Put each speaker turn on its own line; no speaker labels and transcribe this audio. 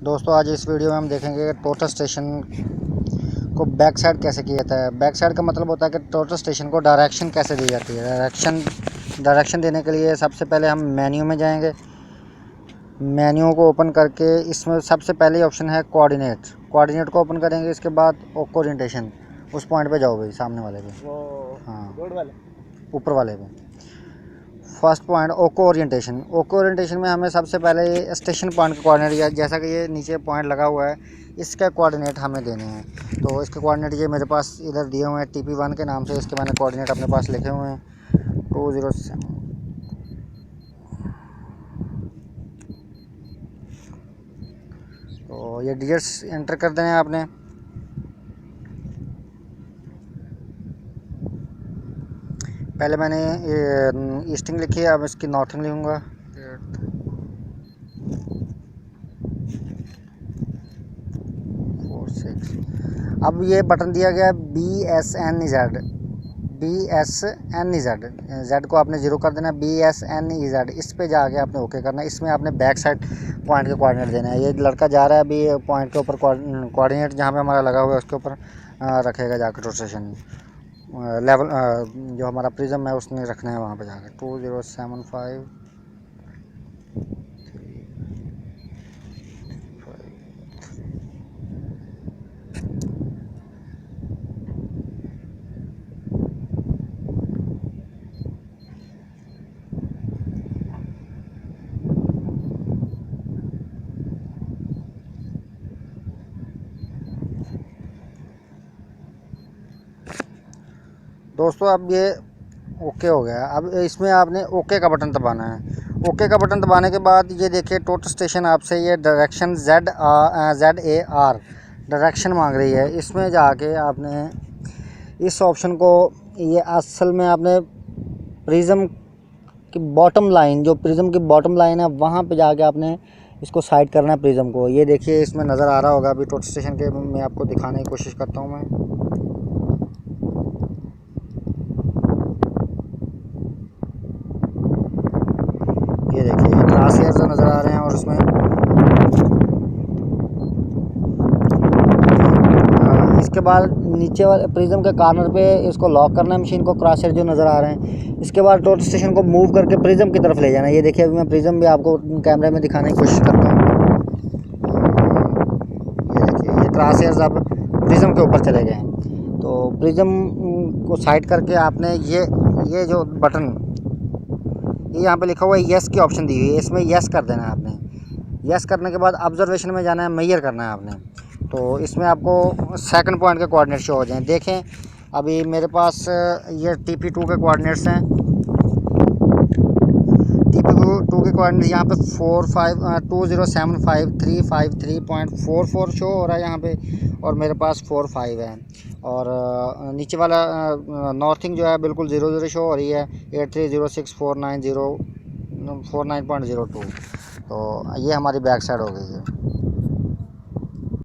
दोस्तों आज इस वीडियो में हम देखेंगे कि टोटल स्टेशन को बैक साइड कैसे किया जाता है। बैक साइड का मतलब होता है कि टोटल स्टेशन को डायरेक्शन कैसे दी जाती है। डायरेक्शन देने के लिए सबसे पहले हम मेन्यू में जाएंगे। मेन्यू को ओपन करके इसमें सबसे पहले ऑप्शन है कोऑर्डिनेट को ओपन करेंगे। इसके बाद ओको ओरिएंटेशन, उस पॉइंट पे जाओ भाई, सामने वाले पे, हाँ
रोड वाले
ऊपर वाले पे। फर्स्ट पॉइंट ओको ओरिएंटेशन में हमें सबसे पहले स्टेशन पॉइंट के कोऑर्डिनेट, जैसा कि ये नीचे पॉइंट लगा हुआ है, इसके कोऑर्डिनेट हमें देने हैं। तो इसके कोऑर्डिनेट ये मेरे पास इधर दिए हुए हैं TP1 के नाम से। इसके मैंने कोऑर्डिनेट अपने पास लिखे हुए हैं 207। तो ये डिजिट्स एंटर कर देने हैं आपने। पहले मैंने ईस्टिंग लिखी है, अब इसकी नॉर्थिंग लिखूँगा। अब ये बटन दिया गया BSNEZ। जेड को आपने 0 कर देना है, BSNEZ। इस पे जाके आपने ओके करना है। इसमें आपने बैक साइड पॉइंट के कोऑर्डिनेट देना है। ये लड़का जा रहा है अभी पॉइंट के ऊपर, कोऑर्डिनेट जहाँ पे हमारा लगा हुआ है उसके ऊपर रखेगा जाकर रोटेशन लेवल। जो हमारा प्रिज्म है उसने रखना है वहाँ पे जाकर 2075। दोस्तों अब ये ओके हो गया। अब इसमें आपने ओके का बटन दबाना है। ओके का बटन दबाने के बाद ये देखिए टोटल स्टेशन आपसे ये डायरेक्शन ZAR डायरेक्शन मांग रही है। इसमें जाके आपने इस ऑप्शन को, ये असल में आपने प्रिज्म की बॉटम लाइन, जो प्रिज्म की बॉटम लाइन है वहाँ पे जाके आपने इसको साइड करना है प्रिज्म को। ये देखिए इसमें नज़र आ रहा होगा। अभी टोटल स्टेशन के मैं आपको दिखाने की कोशिश करता हूँ मैं। ये देखिए ये क्रॉस हेयर्स नज़र आ रहे हैं और उसमें इसके बाद नीचे वाले प्रिज्म के कॉर्नर पे इसको लॉक करना है मशीन को। क्रॉस हेयर जो नज़र आ रहे हैं, इसके बाद टोटल स्टेशन को मूव करके प्रिज्म की तरफ ले जाना है। ये देखिए अभी मैं प्रिज्म भी आपको कैमरे में दिखाने की कोशिश करता हूँ। ये देखिए ये क्रॉस हेयर्स अब प्रिज्म के ऊपर चले गए हैं। तो प्रिज्म को साइड करके आपने ये जो बटन, ये यहाँ पे लिखा हुआ है यस की ऑप्शन दी हुई है, इसमें यस कर देना है आपने। यस करने के बाद ऑब्जर्वेशन में जाना है, मेजर करना है आपने। तो इसमें आपको सेकंड पॉइंट के कोऑर्डिनेट शो हो जाएं। देखें अभी मेरे पास ये TP2 के कोऑर्डिनेट्स हैं। TP2 के कोऑर्डिनेट यहाँ पे 2075.353.44 शो हो रहा है यहाँ पे, और मेरे पास 45 है। और नीचे वाला नॉर्थिंग जो है बिल्कुल 00 शो हो रही है, 830649.02। तो ये हमारी बैक साइड हो गई है।